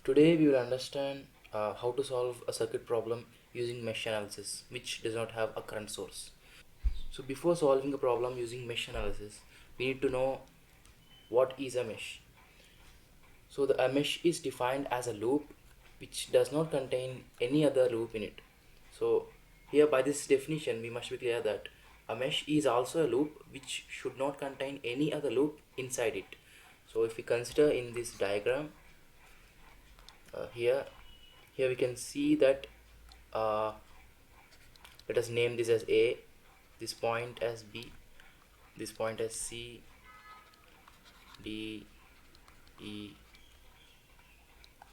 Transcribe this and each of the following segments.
Today we will understand how to solve a circuit problem using mesh analysis which does not have a current source. So before solving a problem using mesh analysis, we need to know what is a mesh. So a mesh is defined as a loop which does not contain any other loop in it. So here by this definition we must be clear that a mesh is also a loop which should not contain any other loop inside it. So if we consider in this diagram, here we can see that uh, let us name this as A, this point as B, this point as C, D, E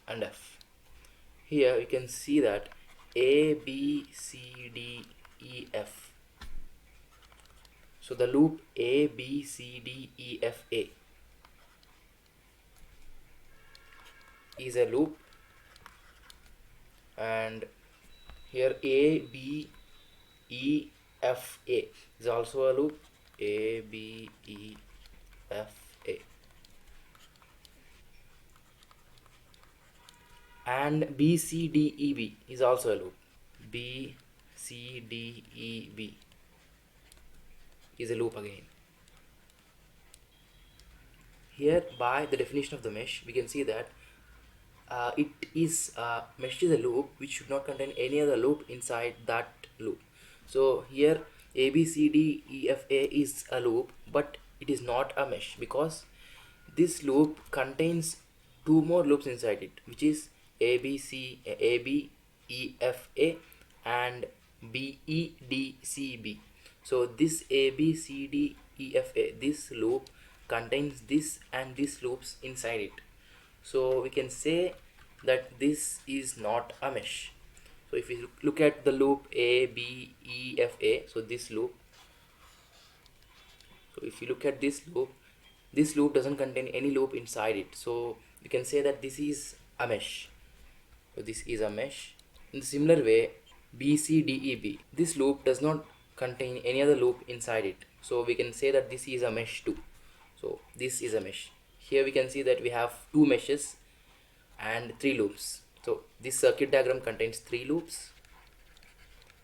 and F. Here we can see that A, B, C, D, E, F. So the loop A, B, C, D, E, F, A is a loop, and here A, B, E, F, A is also a loop. A, B, E, F, A. And B, C, D, E, B is also a loop. B, C, D, E, B is a loop again. Here by the definition of the mesh we can see that it is mesh is a loop which should not contain any other loop inside that loop. So here A, B, C, D, E, F, A is a loop, but it is not a mesh because this loop contains two more loops inside it, which is A, B, C, A, B, E, F, A and B, E, D, C, B. So this A, B, C, D, E, F, A, this loop contains this and this loops inside it. So we can say that this is not a mesh. So if we look at the loop A, B, E, F, A, so this loop, so if you look at this loop doesn't contain any loop inside it, so you can say that this is a mesh. So this is a mesh. In the similar way, B, C, D, E, B, this loop does not contain any other loop inside it, so we can say that this is a mesh too. So this is a mesh. Here we can see that we have two meshes and three loops. So this circuit diagram contains three loops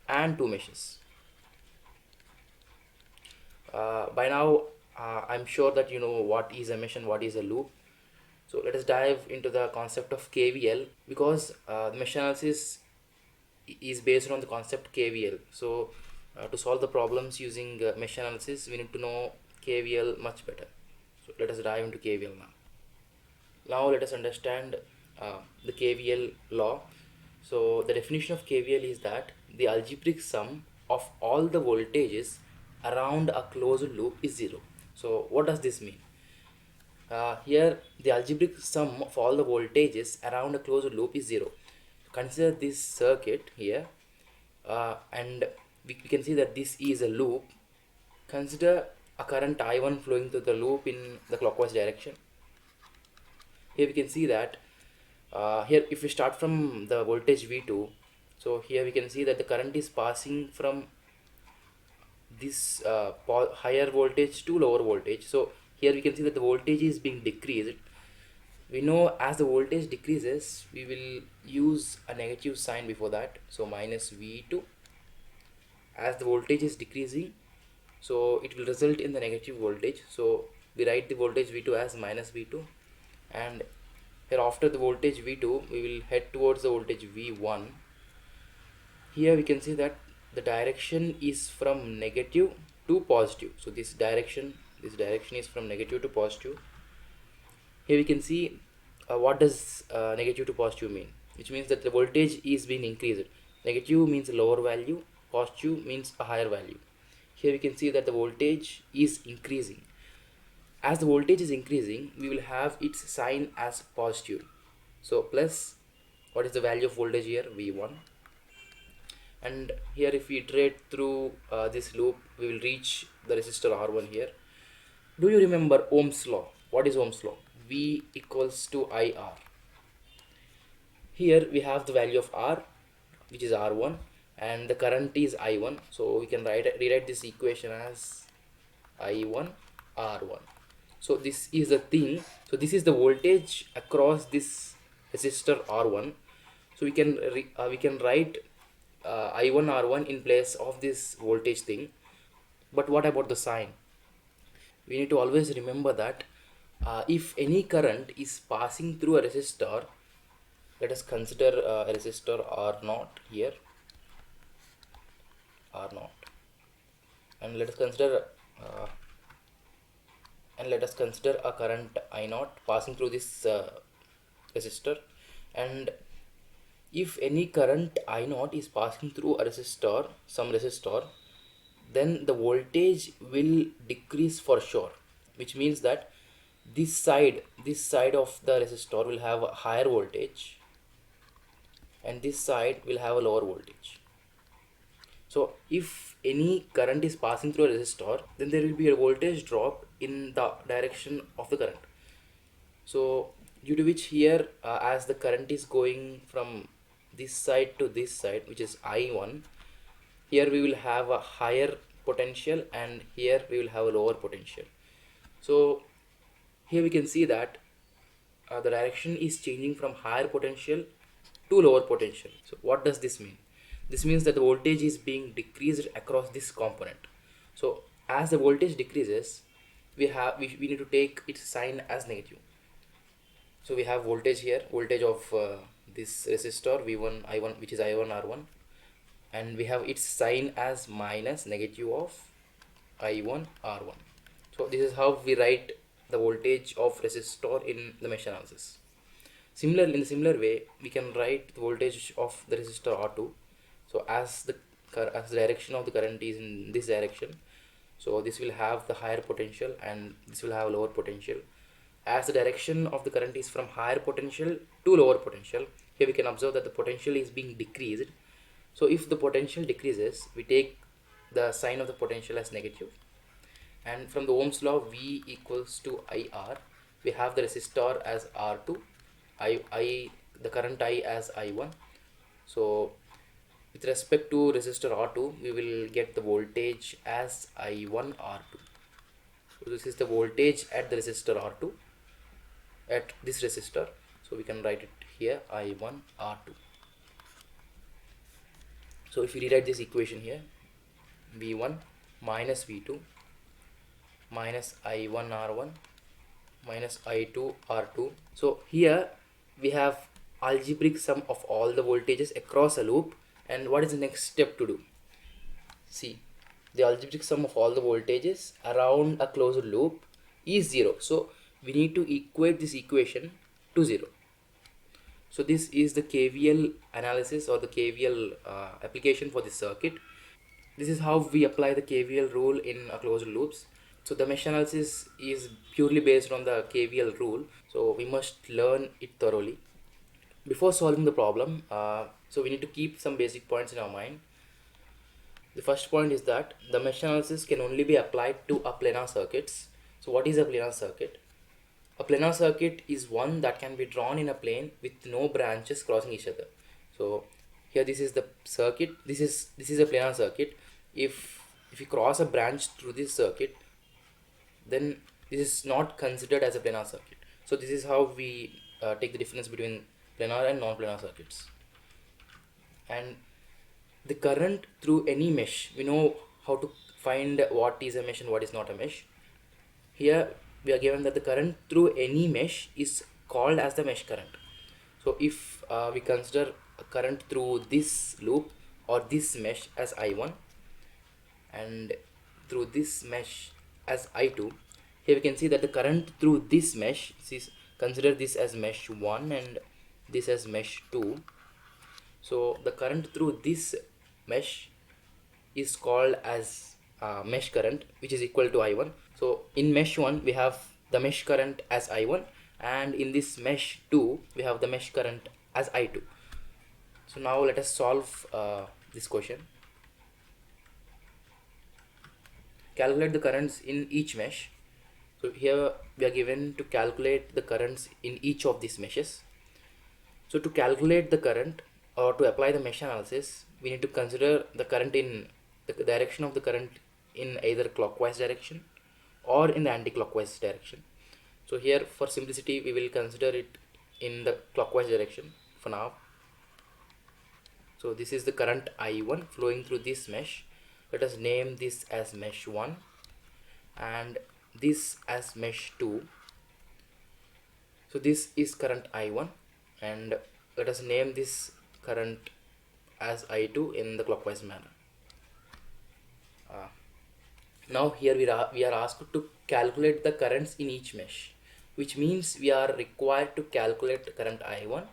and two meshes. By now I'm sure that you know what is a mesh and what is a loop. So let us dive into the concept of KVL because the mesh analysis is based on the concept KVL. So to solve the problems using mesh analysis we need to know KVL much better. So let us dive into KVL now. Now let us understand the KVL law. So the definition of KVL is that the algebraic sum of all the voltages around a closed loop is zero. So what does this mean? Here the algebraic sum of all the voltages around a closed loop is zero. Consider this circuit here, and we can see that this is a loop. Consider a current I1 flowing through the loop in the clockwise direction. Here we can see that here if we start from the voltage V2, so here we can see that the current is passing from this higher voltage to lower voltage. So here we can see that the voltage is being decreased. We know as the voltage decreases we will use a negative sign before that, so minus V2. As the voltage is decreasing, so it will result in the negative voltage, so we write the voltage V2 as minus V2, and here after the voltage V2 we will head towards the voltage V1. Here we can see that the direction is from negative to positive, so this direction is from negative to positive. Here we can see what does negative to positive mean, which means that the voltage is being increased. Negative means a lower value, positive means a higher value. Here we can see that the voltage is increasing. As the voltage is increasing we will have its sign as positive, so plus what is the value of voltage here, V1. And here if we iterate through this loop we will reach the resistor R1 here. Do you remember Ohm's law? What is Ohm's law? V equals to IR. Here we have the value of R, which is R1, and the current is I1, so we can rewrite this equation as I1 R1. So this is the thing, so this is the voltage across this resistor R1. So we can write I1 R1 in place of this voltage thing. But what about the sign? We need to always remember that if any current is passing through a resistor, let us consider a resistor R0 here, R0, and uh, let us consider a current I0 passing through this resistor. And if any current I0 is passing through a resistor, some resistor, then the voltage will decrease for sure, which means that this side of the resistor will have a higher voltage and this side will have a lower voltage. So if any current is passing through a resistor, then there will be a voltage drop in the direction of the current. So due to which here, as the current is going from this side to this side, which is I1, here we will have a higher potential and here we will have a lower potential. So here we can see that the direction is changing from higher potential to lower potential. So what does this mean? This means that the voltage is being decreased across this component. So as the voltage decreases, we need to take its sign as negative. So we have voltage here, voltage of this resistor V1 I1, which is I1 R1, and we have its sign as minus negative of I1 R1. So this is how we write the voltage of resistor in the mesh analysis. Similarly, in a similar way, we can write the voltage of the resistor R2. So as the direction of the current is in this direction, so this will have the higher potential and this will have lower potential. As the direction of the current is from higher potential to lower potential, here we can observe that the potential is being decreased. So if the potential decreases, we take the sign of the potential as negative. And from the Ohm's law, V equals to IR, we have the resistor as R2, the current I as I1. So with respect to resistor R2, we will get the voltage as I1 R2. So this is the voltage at the resistor R2, at this resistor. So we can write it here, I1 R2. So if you rewrite this equation here, V1 minus V2 minus I1 R1 minus I2 R2. So here we have algebraic sum of all the voltages across a loop. And what is the next step to do? See, the algebraic sum of all the voltages around a closed loop is 0. So we need to equate this equation to 0. So this is the KVL analysis or the KVL application for this circuit. This is how we apply the KVL rule in a closed loops. So the mesh analysis is purely based on the KVL rule. So we must learn it thoroughly. Before solving the problem, so we need to keep some basic points in our mind. The first point is that the mesh analysis can only be applied to a planar circuits. So what is a planar circuit? A planar circuit is one that can be drawn in a plane with no branches crossing each other. So here this is the circuit. This is a planar circuit. If you cross a branch through this circuit, then this is not considered as a planar circuit. So this is how we take the difference between planar and non-planar circuits. And the current through any mesh, we know how to find what is a mesh and what is not a mesh. Here we are given that the current through any mesh is called as the mesh current. So if we consider a current through this loop or this mesh as I1 and through this mesh as I2, here we can see that the current through this mesh, consider this as mesh 1 and this as mesh 2. So the current through this mesh is called as mesh current, which is equal to I1. So in mesh 1 we have the mesh current as I1, and in this mesh 2 we have the mesh current as I2. So now let us solve this question. Calculate the currents in each mesh. So here we are given to calculate the currents in each of these meshes. So to calculate the current or to apply the mesh analysis, we need to consider the current in the direction of the current in either clockwise direction or in the anti-clockwise direction. So here for simplicity we will consider it in the clockwise direction for now. So this is the current I1 flowing through this mesh. Let us name this as mesh 1 and this as mesh 2. So this is current I1 and let us name this current as I2 in the clockwise manner. Now here we are asked to calculate the currents in each mesh, which means we are required to calculate current I1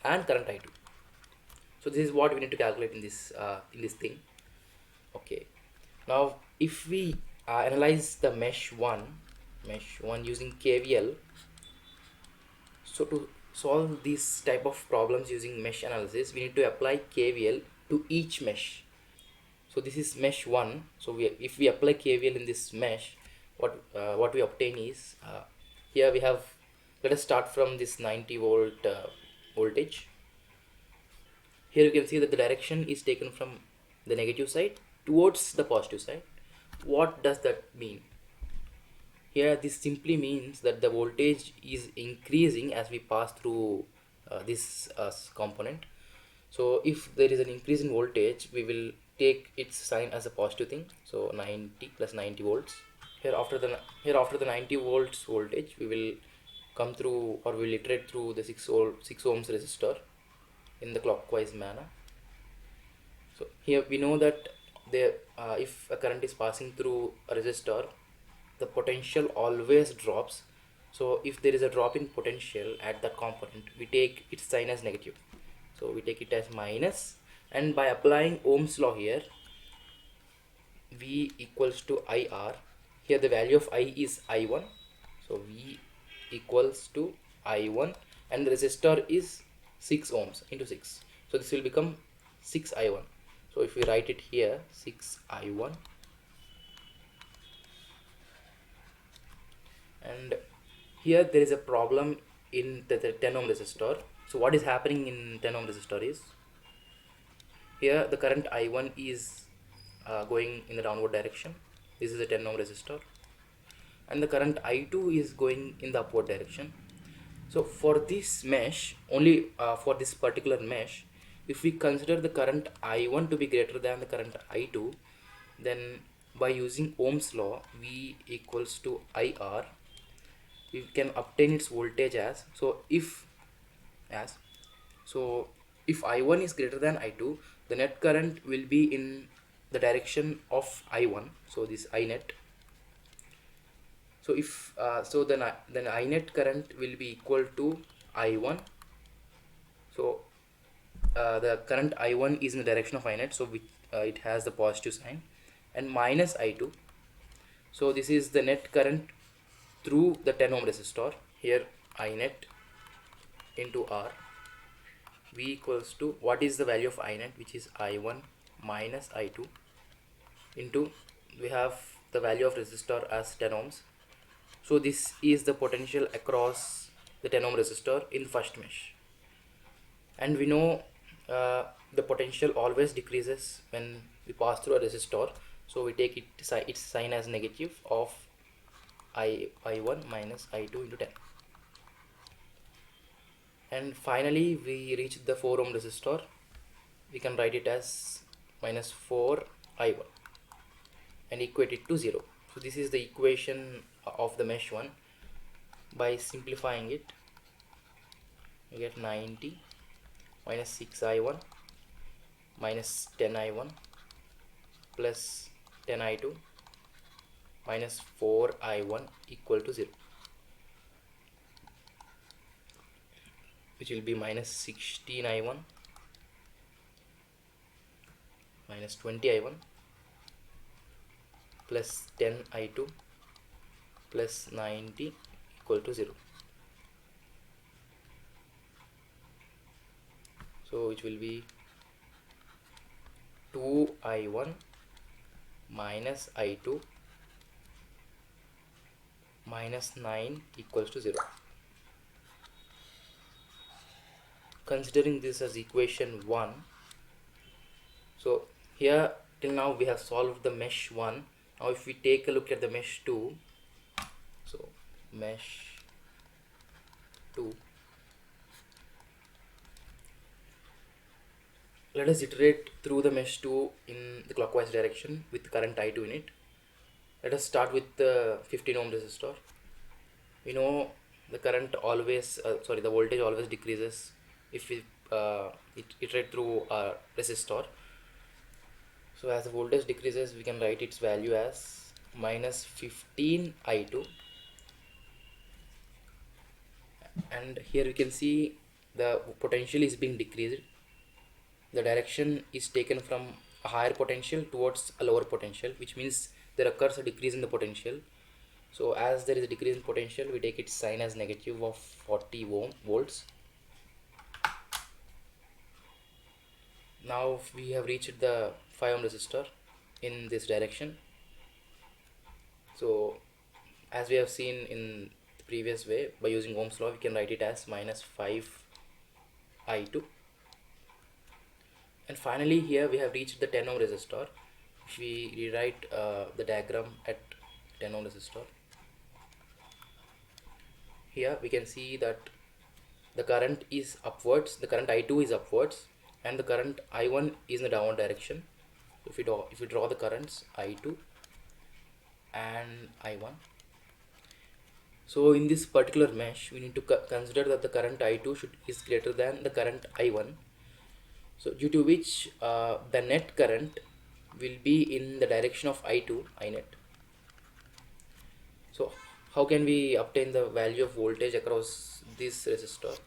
and current I2. So this is what we need to calculate in this thing. Okay. Now if we analyze the mesh 1 using KVL, so to solve this type of problems using mesh analysis, we need to apply KVL to each mesh. So this is mesh 1. So if we apply KVL in this mesh, what we obtain is, here we have, let us start from this 90 volt voltage. Here you can see that the direction is taken from the negative side towards the positive side. What does that mean? Here this simply means that the voltage is increasing as we pass through this component. So if there is an increase in voltage, we will take its sign as a positive thing. So 90 plus 90 volts. Here after the 90 volts voltage, we will come through, or we will iterate through the 6 ohms resistor in the clockwise manner. So here we know that if a current is passing through a resistor, the potential always drops. So if there is a drop in potential at that component, we take its sign as negative. So we take it as minus, and by applying Ohm's law here, V equals to IR. Here the value of I is I1. So V equals to I1, and the resistor is 6 ohms into 6. So this will become 6I1. So if we write it here, 6I1, and here there is a problem in the 10 ohm resistor. So what is happening in 10 ohm resistor is, here the current I1 is going in the downward direction. This is a 10 ohm resistor, and the current I2 is going in the upward direction. So for this mesh, only for this particular mesh, if we consider the current I1 to be greater than the current I2, then by using Ohm's law, V equals to IR, we can obtain its voltage as, so if I1 is greater than I2, the net current will be in the direction of I1, so this I net. So if then I net current will be equal to I1. So the current I1 is in the direction of I net, so it has the positive sign, and minus I2. So this is the net current through the 10 ohm resistor. Here I net into R. V equals to, what is the value of I net, which is I1 minus I2, into, we have the value of resistor as 10 ohms. So this is the potential across the 10 ohm resistor in the first mesh. And we know the potential always decreases when we pass through a resistor. So we take its sign as negative of I1 minus I2 into 10. And finally we reach the 4 ohm resistor. We can write it as minus 4 I1 and equate it to 0. So this is the equation of the mesh 1. By simplifying it, you get 90 minus 6 I1 minus 10 I1 plus 10 I2 minus 4 I1 equal to 0, which will be minus 16 I1 minus 20 I1 plus 10 I2 plus 90 equal to 0. So which will be 2 I1 minus I2 minus 9 equals to 0. Considering this as equation 1, so here till now we have solved the mesh 1. Now if we take a look at the mesh 2, so mesh 2, Let us iterate through the mesh 2 in the clockwise direction with current I2 in it. Let us start with the 15 ohm resistor. We know the current always, the voltage always decreases if we iterate through a resistor. So as the voltage decreases, we can write its value as minus 15 I2, and here we can see the potential is being decreased. The direction is taken from a higher potential towards a lower potential, which means there occurs a decrease in the potential. So as there is a decrease in potential, we take its sign as negative of 40 volts. Now we have reached the 5 ohm resistor in this direction. So as we have seen in the previous way, by using Ohm's law, we can write it as minus 5 I2. And finally here we have reached the 10 ohm resistor. If we rewrite the diagram at 10 ohm resistor, here we can see that the current is upwards, the current I2 is upwards, and the current I1 is in the downward direction. If we draw the currents I2 and I1, so in this particular mesh we need to consider that the current I2 is greater than the current I1, so due to which the net current will be in the direction of I2 Inet. So how can we obtain the value of voltage across this resistor?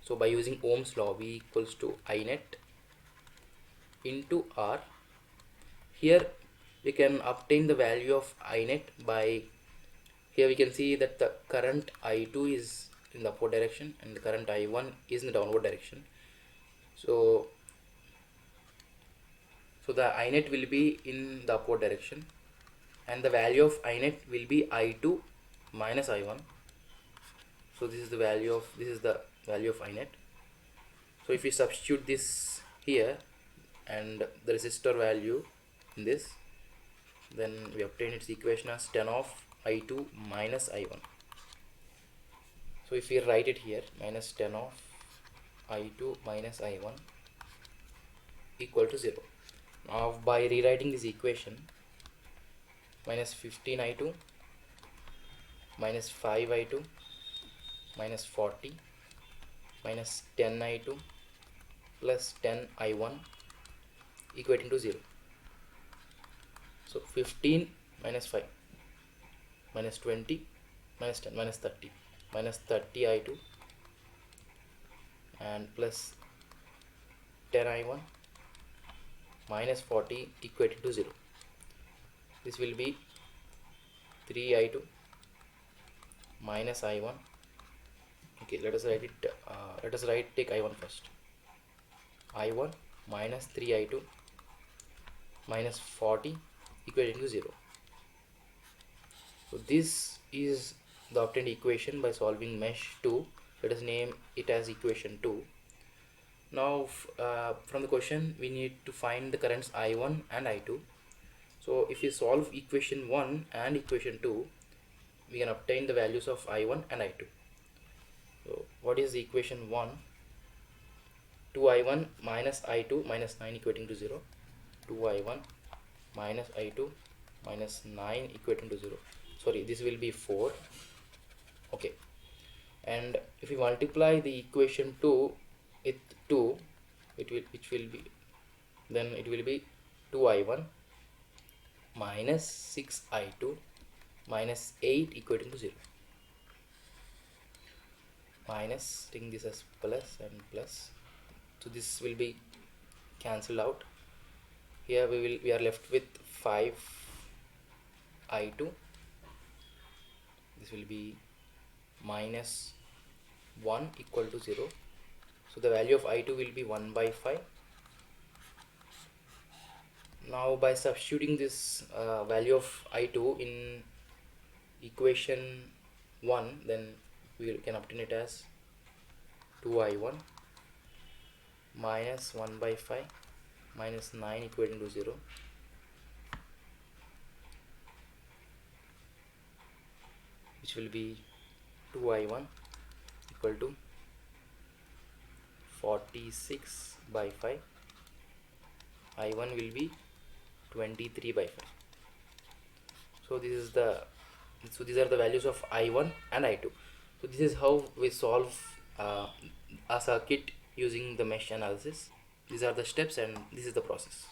So by using Ohm's law, V equals to I net into R. Here we can obtain the value of I net by, here we can see that the current I2 is in the upward direction and the current I1 is in the downward direction. So the I net will be in the upward direction and the value of I net will be I2 minus I1. So this is the value of I net. So if we substitute this here and the resistor value in this, then we obtain its equation as 10 of I2 minus I1. So if we write it here, minus 10 of I2 minus I1 equal to 0. Now by rewriting this equation, minus 15 I2 minus 5 I2 minus 40 minus 10 I2 plus 10 I1 equating to 0. So 15 minus 5 minus 20 minus 10 minus 30 minus 30 I2 and plus 10 I1 minus 40 equating to 0. This will be 3 I2 minus I1. Okay, let us write it. Take I1 first. I1 minus 3 I2 minus 40 equating to 0. So this is the obtained equation by solving mesh 2. Let us name it as equation 2. Now from the question we need to find the currents I1 and I2. So if we solve equation 1 and equation 2, we can obtain the values of I1 and I2. So what is the equation 1? 2I1 minus I2 minus 9 equating to 0. 2I1 minus I2 minus 9 equating to 0. Sorry, this will be 4. Okay, and if we multiply the equation 2 with 2, it will be 2I1 minus 6I2 minus 8 equating to 0. Minus, taking this as plus and plus, so this will be cancelled out. Here we are left with 5I2. This will be minus 1 equal to 0. So the value of I2 will be 1 by 5. Now by substituting this value of I2 in equation 1, then we can obtain it as 2I1 minus 1 by 5 minus 9 equating to 0, which will be 2I1 equal to 46 by 5 I1 will be 23 by 5. So this is the, so these are the values of I1 and I2. So this is how we solve a circuit using the mesh analysis. These are the steps and this is the process.